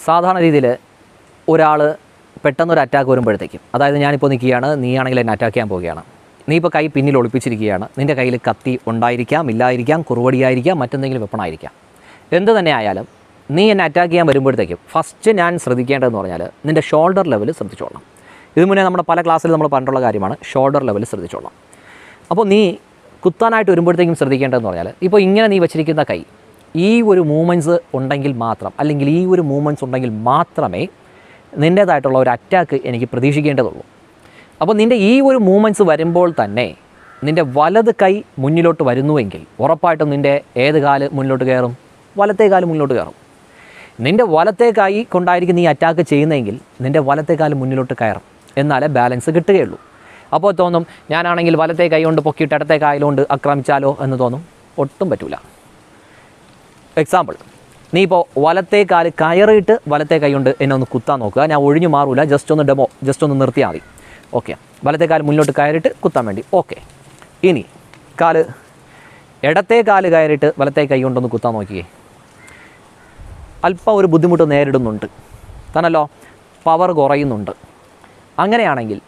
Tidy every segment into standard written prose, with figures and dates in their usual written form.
സാധാരണ രീതിയിൽ ഒരാൾ പെട്ടെന്നൊരു അറ്റാക്ക് വരുമ്പോഴത്തേക്കും, അതായത് ഞാനിപ്പോൾ നിൽക്കുകയാണ്, നീയാണെങ്കിൽ എന്നെ അറ്റാക്ക് ചെയ്യാൻ പോവുകയാണ്, നീ ഇപ്പോൾ കൈ പിന്നിൽ ഒളിപ്പിച്ചിരിക്കുകയാണ്, നിൻ്റെ കയ്യിൽ കത്തി ഉണ്ടായിരിക്കാം, ഇല്ലായിരിക്കാം, കുറുവടിയായിരിക്കാം, മറ്റെന്തെങ്കിലും വെപ്പണായിരിക്കാം. എന്ത് തന്നെ ആയാലും നീ എന്നെ അറ്റാക്ക് ചെയ്യാൻ വരുമ്പോഴത്തേക്കും ഫസ്റ്റ് ഞാൻ ശ്രദ്ധിക്കേണ്ടതെന്ന് പറഞ്ഞാൽ നിൻ്റെ ഷോൾഡർ ലെവൽ ശ്രദ്ധിച്ചോളണം. ഇത് മുന്നേ നമ്മുടെ പല ക്ലാസ്സിൽ നമ്മൾ പറഞ്ഞിട്ടുള്ള കാര്യമാണ്, ഷോൾഡർ ലെവൽ ശ്രദ്ധിച്ചോളണം. അപ്പോൾ നീ കുത്താനായിട്ട് വരുമ്പോഴത്തേക്കും ശ്രദ്ധിക്കേണ്ടതെന്ന് പറഞ്ഞാൽ, ഇപ്പോൾ ഇങ്ങനെ നീ വെച്ചിരിക്കുന്ന കൈ ഈ ഒരു മൂവ്മെൻറ്റ്സ് ഉണ്ടെങ്കിൽ മാത്രം, അല്ലെങ്കിൽ ഈ ഒരു മൂവ്മെൻറ്റ്സ് ഉണ്ടെങ്കിൽ മാത്രമേ നിൻ്റേതായിട്ടുള്ള ഒരു അറ്റാക്ക് എനിക്ക് പ്രതീക്ഷിക്കേണ്ടതുള്ളൂ. അപ്പോൾ നിൻ്റെ ഈ ഒരു മൂവ്മെൻറ്റ്സ് വരുമ്പോൾ തന്നെ നിൻ്റെ വലത് കൈ മുന്നിലോട്ട് വരുന്നുവെങ്കിൽ ഉറപ്പായിട്ടും നിൻ്റെ ഏത് കാല് മുന്നിലോട്ട് കയറും? വലത്തേ കാല് മുന്നിലോട്ട് കയറും. നിൻ്റെ വലത്തേ കൈ കൊണ്ടായിരിക്കും നീ അറ്റാക്ക് ചെയ്യുന്നതെങ്കിൽ നിൻ്റെ വലത്തേ കാല് മുന്നിലോട്ട് കയറും, എന്നാലേ ബാലൻസ് കിട്ടുകയുള്ളൂ. അപ്പോൾ തോന്നും ഞാനാണെങ്കിൽ വലത്തേ കൈ കൊണ്ട് പൊക്കിയിട്ട് ഇടത്തേ കായലുകൊണ്ട് ആക്രമിച്ചാലോ എന്ന് തോന്നും. ഒട്ടും പറ്റില്ല. എക്സാമ്പിൾ, നീ ഇപ്പോൾ വലത്തേ കാല് കയറിയിട്ട് വലത്തേ കൈ കൊണ്ട് എന്നെ ഒന്ന് കുത്താൻ നോക്കുക. ഞാൻ ഒഴിഞ്ഞു മാറൂല, ജസ്റ്റ് ഒന്ന് നിർത്തിയാൽ മതി. ഓക്കെ, വലത്തേ കാല് മുന്നിലോട്ട് കയറിയിട്ട് കുത്താൻ വേണ്ടി. ഓക്കെ, ഇനി ഇടത്തേ കാല് കയറിയിട്ട് വലത്തേ കൈ കൊണ്ടൊന്ന് കുത്താൻ നോക്കിയേ. അല്പം ഒരു ബുദ്ധിമുട്ട് നേരിടുന്നുണ്ട് താനല്ലോ, പവർ കുറയുന്നുണ്ട്. അങ്ങനെയാണെങ്കിൽ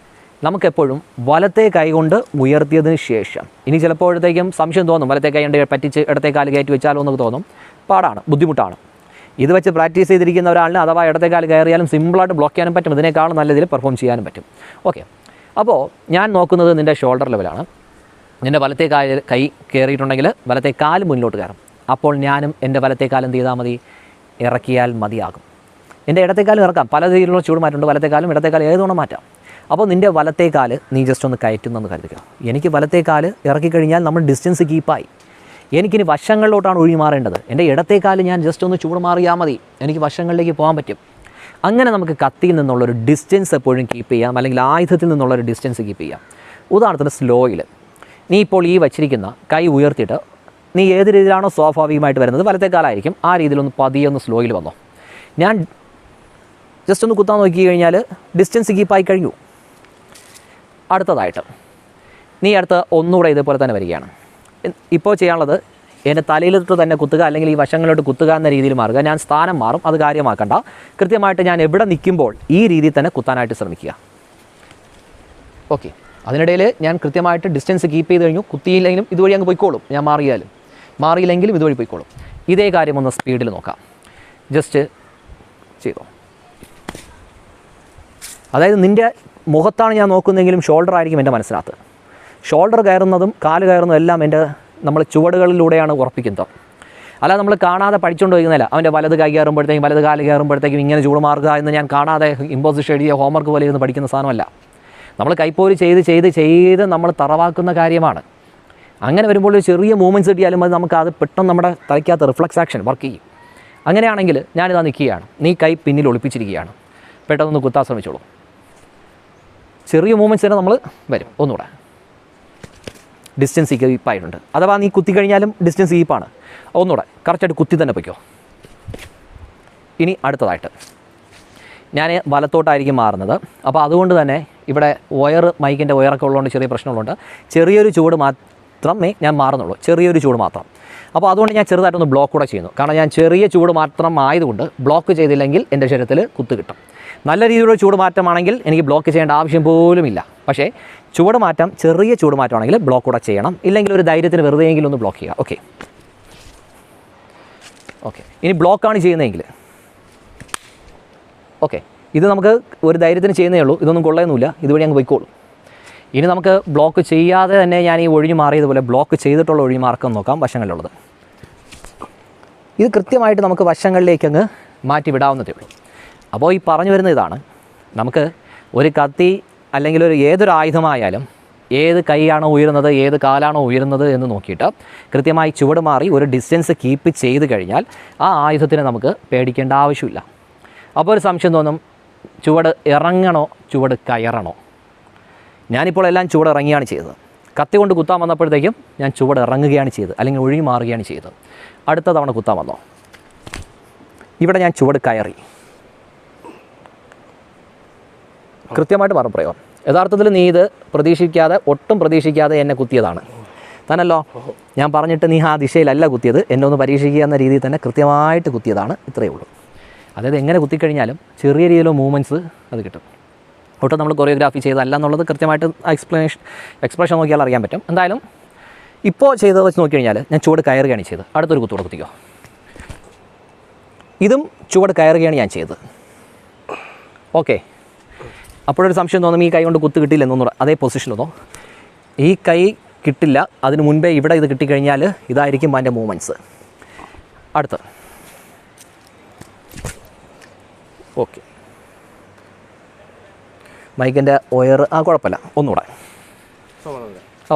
നമുക്കെപ്പോഴും വലത്തേ കൈ കൊണ്ട് ഉയർത്തിയതിന് ശേഷം, ഇനി ചിലപ്പോഴത്തേക്കും സംശയം തോന്നും, വലത്തേ കൈ കൊണ്ട് പറ്റിച്ച് ഇടത്തേ കാല് കയറ്റി വെച്ചാലോ എന്നൊക്കെ തോന്നും. പാടാണ്, ബുദ്ധിമുട്ടാണ്. ഇത് വെച്ച് പ്രാക്ടീസ് ചെയ്തിരിക്കുന്ന ഒരാളിന് അഥവാ ഇടത്തേ കാല് കയറിയാലും സിമ്പിളായിട്ട് ബ്ലോക്ക് ചെയ്യാനും പറ്റും, ഇതിനേക്കാളും നല്ല രീതിയിൽ പെർഫോം ചെയ്യാനും പറ്റും. ഓക്കെ, അപ്പോൾ ഞാൻ നോക്കുന്നത് നിൻ്റെ ഷോൾഡർ ലെവലാണ്. നിൻ്റെ വലത്തേ കൈ കയറിയിട്ടുണ്ടെങ്കിൽ വലത്തേ കാല് മുന്നിലോട്ട് കയറും. അപ്പോൾ ഞാനും എൻ്റെ വലത്തേ കാലം എന്ത് ചെയ്താൽ മതി? ഇറക്കിയാൽ മതിയാകും. എൻ്റെ ഇടത്തേക്കാലും ഇറക്കാം, പല രീതിയിലുള്ള ചൂട് മാറ്റമുണ്ട്. വലത്തേക്കാലും ഇടത്തേക്കാലും ഏതുകൊണ്ട് മാറ്റാം. അപ്പോൾ നിൻ്റെ വലത്തേക്കാല് നീ ജസ്റ്റ് ഒന്ന് കയറ്റുന്നെന്ന് കരുതുക. എനിക്ക് വലത്തേക്കാല് ഇറക്കിക്കഴിഞ്ഞാൽ നമ്മൾ ഡിസ്റ്റൻസ് കീപ്പായി. എനിക്കിനി വശങ്ങളിലോട്ടാണ് ഒഴിഞ്ഞു മാറേണ്ടത്. എൻ്റെ ഇടത്തേക്കാല് ഞാൻ ജസ്റ്റ് ഒന്ന് ചൂട് മാറിയാൽ മതി, എനിക്ക് വശങ്ങളിലേക്ക് പോകാൻ പറ്റും. അങ്ങനെ നമുക്ക് കത്തിയിൽ നിന്നുള്ളൊരു ഡിസ്റ്റൻസ് എപ്പോഴും കീപ്പ് ചെയ്യാം, അല്ലെങ്കിൽ ആയുധത്തിൽ നിന്നുള്ളൊരു ഡിസ്റ്റൻസ് കീപ്പ് ചെയ്യാം. ഉദാഹരണത്തിന് സ്ലോയിൽ നീ ഇപ്പോൾ ഈ വച്ചിരിക്കുന്ന കൈ ഉയർത്തിയിട്ട് നീ ഏത് രീതിയിലാണോ സ്വാഭാവികമായിട്ട് വരുന്നത്, വലത്തേക്കാലായിരിക്കും, ആ രീതിയിലൊന്ന് പതിയൊന്ന് സ്ലോയിൽ വന്നോ. ഞാൻ ജസ്റ്റ് ഒന്ന് കുത്താൻ നോക്കി കഴിഞ്ഞാൽ ഡിസ്റ്റൻസ് കീപ്പായി കഴിഞ്ഞു. അടുത്തതായിട്ട് നീ അടുത്ത് ഒന്നുകൂടെ ഇതേപോലെ തന്നെ വരികയാണ്. ഇപ്പോൾ ചെയ്യാനുള്ളത് എൻ്റെ തലയിലിട്ട് തന്നെ കുത്തുക, അല്ലെങ്കിൽ ഈ വശങ്ങളിലോട്ട് കുത്തുക എന്ന രീതിയിൽ മാറുക. ഞാൻ സ്ഥാനം മാറും, അത് കാര്യമാക്കണ്ട. കൃത്യമായിട്ട് ഞാൻ എവിടെ നിൽക്കുമ്പോൾ ഈ രീതിയിൽ തന്നെ കുത്താനായിട്ട് ശ്രമിക്കുക. ഓക്കെ, അതിനിടയിൽ ഞാൻ കൃത്യമായിട്ട് ഡിസ്റ്റൻസ് കീപ്പ് ചെയ്ത് കഴിഞ്ഞു. കുത്തിയില്ലെങ്കിലും ഇതുവഴി അങ്ങ് പോയിക്കോളും, ഞാൻ മാറിയില്ലെങ്കിലും ഇതുവഴി പോയിക്കോളും. ഇതേ കാര്യം ഒന്ന് സ്പീഡിൽ നോക്കാം. ജസ്റ്റ് ചെയ്തോ. അതായത് നിൻ്റെ മുഖത്താണ് ഞാൻ നോക്കുന്നതെങ്കിലും ഷോൾഡർ ആയിരിക്കും എൻ്റെ മനസ്സിനകത്ത്. ഷോൾഡർ കയറുന്നതും കാല് കയറുന്നതും എല്ലാം നമ്മൾ ചുവടുകളിലൂടെയാണ് ഉറപ്പിക്കുന്നത്. അല്ലാതെ നമ്മൾ കാണാതെ പഠിച്ചുകൊണ്ട് വയ്ക്കുന്നില്ല. അവൻ്റെ വലത് കൈ കയറുമ്പോഴത്തേക്കും വലത് കാല് കയറുമ്പോഴത്തേക്കും ഇങ്ങനെ ചൂട് മാറുക എന്ന് ഞാൻ കാണാതെ ഇമ്പോസിഷൻ എഴുതിയ ഹോംവർക്ക് പോലെ ഇരുന്ന് പഠിക്കുന്ന സാധനമല്ല. നമ്മൾ കൈപ്പോര് ചെയ്ത് നമ്മൾ തറവാക്കുന്ന കാര്യമാണ്. അങ്ങനെ വരുമ്പോൾ ഒരു ചെറിയ മൂവ്മെൻറ്റ്സ് കിട്ടിയാലും അത് നമുക്കത് പെട്ടെന്ന് നമ്മുടെ തലയ്ക്കകത്ത് റിഫ്ലക്സ് ആക്ഷൻ വർക്ക് ചെയ്യും. അങ്ങനെയാണെങ്കിൽ ഞാനിതാ നിൽക്കുകയാണ്, നീ കൈ പിന്നിൽ ഒളിപ്പിച്ചിരിക്കുകയാണ്, പെട്ടെന്നൊന്ന് കുത്താൻ ശ്രമിച്ചോളൂ. ചെറിയ മൂവ്മെൻറ്റ്സ് തന്നെ നമ്മൾ വരും. ഒന്നുകൂടെ ഡിസ്റ്റൻസ് കീപ്പായിട്ടുണ്ട്, അഥവാ നീ കുത്തിക്കഴിഞ്ഞാലും ഡിസ്റ്റൻസ് കീപ്പാണ്. ഒന്നുകൂടെ കറക്റ്റായിട്ട് കുത്തി തന്നെ പൊയ്ക്കോ. ഇനി അടുത്തതായിട്ട് ഞാൻ വലത്തോട്ടായിരിക്കും മാറുന്നത്. അപ്പോൾ അതുകൊണ്ട് തന്നെ ഇവിടെ മൈക്കിൻ്റെ വയറൊക്കെ ഉള്ളതുകൊണ്ട് ചെറിയ പ്രശ്നമുള്ളതുകൊണ്ട് ചെറിയൊരു ചൂട് മാത്രമേ ഞാൻ മാറുന്നുള്ളൂ, ചെറിയൊരു ചൂട് മാത്രം. അപ്പോൾ അതുകൊണ്ട് ഞാൻ ചെറുതായിട്ടൊന്ന് ബ്ലോക്ക് കൂടെ ചെയ്യുന്നു. കാരണം ഞാൻ ചെറിയ ചൂട് മാത്രം ആയതുകൊണ്ട് ബ്ലോക്ക് ചെയ്തില്ലെങ്കിൽ എൻ്റെ ശരീരത്തിൽ കുത്ത് കിട്ടും. നല്ല രീതിയിലുള്ള ചൂട് മാറ്റമാണെങ്കിൽ എനിക്ക് ബ്ലോക്ക് ചെയ്യേണ്ട ആവശ്യം പോലുമില്ല. പക്ഷേ ചെറിയ ചൂട് മാറ്റമാണെങ്കിൽ ബ്ലോക്ക് കൂടെ ചെയ്യണം. ഇല്ലെങ്കിൽ ഒരു ധൈര്യത്തിന് വെറുതെയെങ്കിലും ഒന്ന് ബ്ലോക്ക് ചെയ്യുക. ഓക്കെ, ഇനി ബ്ലോക്കാണ് ചെയ്യുന്നതെങ്കിൽ ഓക്കെ, ഇത് നമുക്ക് ഒരു ധൈര്യത്തിന് ചെയ്യുന്നേ ഉള്ളൂ, ഇതൊന്നും കൊള്ളുന്നില്ല, ഇതുവഴി അങ്ങ് പോയിക്കോളും. ഇനി നമുക്ക് ബ്ലോക്ക് ചെയ്യാതെ തന്നെ ഞാൻ ഈ ഒഴിഞ്ഞു മാറിയതുപോലെ ബ്ലോക്ക് ചെയ്തിട്ടുള്ള ഒഴിഞ്ഞു മാർക്കം നോക്കാം വശങ്ങളിലുള്ളത്. ഇത് കൃത്യമായിട്ട് നമുക്ക് വശങ്ങളിലേക്ക് അങ്ങ് മാറ്റി വിടാവുന്നതേ ഉള്ളൂ. അപ്പോൾ ഈ പറഞ്ഞു വരുന്ന ഇതാണ്, നമുക്ക് ഒരു കത്തി അല്ലെങ്കിൽ ഏതൊരു ആയുധമായാലും ഏത് കൈയാണോ ഉയരുന്നത്, ഏത് കാലാണോ ഉയരുന്നത് എന്ന് നോക്കിയിട്ട് കൃത്യമായി ചുവട് മാറി ഒരു ഡിസ്റ്റൻസ് കീപ്പ് ചെയ്ത് കഴിഞ്ഞാൽ ആ ആയുധത്തിന് നമുക്ക് പേടിക്കേണ്ട ആവശ്യമില്ല. അപ്പോൾ ഒരു സംശയം തോന്നും, ചുവട് ഇറങ്ങണോ ചുവട് കയറണോ? ഞാനിപ്പോൾ എല്ലാം ചുവട് ഇറങ്ങിയാണ് ചെയ്തത്. കത്തി കൊണ്ട് കുത്താൻ വന്നപ്പോഴത്തേക്കും ഞാൻ ചുവട് ഇറങ്ങുകയാണ് ചെയ്തത്, അല്ലെങ്കിൽ ഒഴിഞ്ഞു മാറുകയാണ് ചെയ്തത്. അടുത്ത തവണ കുത്താൻ വന്നോ, ഇവിടെ ഞാൻ ചുവട് കയറി. കൃത്യമായിട്ട് മറുപ്രയോഗം. യഥാർത്ഥത്തിൽ നീ ഇത് ഒട്ടും പ്രതീക്ഷിക്കാതെ എന്നെ കുത്തിയതാണ് താനല്ലോ. ഞാൻ പറഞ്ഞിട്ട് നീ ആ ദിശയിലല്ല കുത്തിയത്, എന്നെ ഒന്ന് പരീക്ഷിക്കുക എന്ന രീതിയിൽ തന്നെ കൃത്യമായിട്ട് കുത്തിയതാണ്. ഇത്രയേ ഉള്ളൂ. അതായത് എങ്ങനെ കുത്തിക്കഴിഞ്ഞാലും ചെറിയ രീതിയിലുള്ള മൂവ്മെൻറ്റ്സ് അത് കിട്ടും. ഒട്ടും നമ്മൾ കൊറിയോഗ്രാഫി ചെയ്തല്ല എന്നുള്ളത് കൃത്യമായിട്ട് എക്സ്പ്രഷൻ നോക്കിയാൽ അറിയാൻ പറ്റും. എന്തായാലും ഇപ്പോൾ ചെയ്തത് വെച്ച് നോക്കിക്കഴിഞ്ഞാൽ ഞാൻ ചുവട് കയറുകയാണ് ചെയ്തത്. അടുത്തൊരു കുത്തോടെ കുത്തിക്കോ. ഇതും ചുവട് കയറുകയാണ് ഞാൻ ചെയ്തത്. ഓക്കെ, അപ്പോഴൊരു സംശയം തോന്നും ഈ കൈ കൊണ്ട് കുത്ത് കിട്ടില്ലെന്നൊന്നും. അതേ പൊസിഷനൊന്നോ ഈ കൈ കിട്ടില്ല, അതിന് മുൻപേ ഇവിടെ ഇത് കിട്ടിക്കഴിഞ്ഞാൽ ഇതായിരിക്കും അതിൻ്റെ മൂവ്മെൻറ്റ്സ്. അടുത്ത് ഓക്കെ, മൈക്കിൻ്റെ ഒയർ കുഴപ്പമില്ല, ഒന്നുകൂടെ.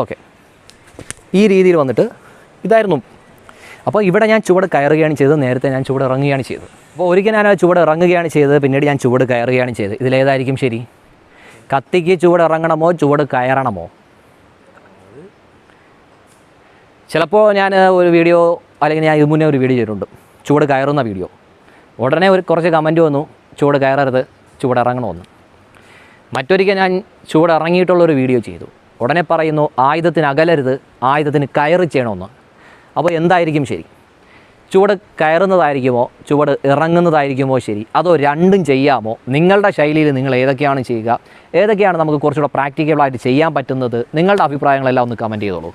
ഓക്കെ, ഈ രീതിയിൽ വന്നിട്ട് ഇതായിരുന്നു. അപ്പോൾ ഇവിടെ ഞാൻ ചുവട് കയറുകയാണ് ചെയ്തത്, നേരത്തെ ഞാൻ ചുവട് ഇറങ്ങുകയാണ് ചെയ്തത്. അപ്പോൾ ഒരിക്കൽ ഞാൻ ചുവട് ഇറങ്ങുകയാണ് ചെയ്തത്, പിന്നീട് ഞാൻ ചുവട് കയറുകയാണ് ചെയ്തത്. ഇതിലേതായിരിക്കും ശരി? കത്തിക്ക് ചുവട് ഇറങ്ങണമോ ചുവട് കയറണമോ? ചിലപ്പോൾ ഞാൻ ഒരു വീഡിയോ, അല്ലെങ്കിൽ ഞാൻ ഇത് മുന്നേ ഒരു വീഡിയോ ചെയ്തിട്ടുണ്ട്, ചുവട് കയറുന്ന വീഡിയോ. ഉടനെ കുറച്ച് കമൻറ്റ് വന്നു, ചുവട് കയറരുത്, ചുവട് ഇറങ്ങണമെന്ന്. മറ്റൊരിക്കൽ ഞാൻ ചുവട് ഇറങ്ങിയിട്ടുള്ളൊരു വീഡിയോ ചെയ്തു, ഉടനെ പറയുന്നു ആയുധത്തിന് അകലരുത്, ആയുധത്തിന് കയറി ചെയ്യണമെന്ന്. അപ്പോൾ എന്തായിരിക്കും ശരി? ചുവട് കയറുന്നതായിരിക്കുമോ ചുവട് ഇറങ്ങുന്നതായിരിക്കുമോ ശരി? അതോ രണ്ടും ചെയ്യാമോ? നിങ്ങളുടെ ശൈലിയിൽ നിങ്ങൾ ഏതൊക്കെയാണ് ചെയ്യുക, ഏതൊക്കെയാണ് നമുക്ക് കുറച്ചുകൂടെ പ്രാക്ടിക്കബിളായിട്ട് ചെയ്യാൻ പറ്റുന്നത്? നിങ്ങളുടെ അഭിപ്രായങ്ങളെല്ലാം ഒന്ന് കമൻറ്റ് ചെയ്തോളൂ.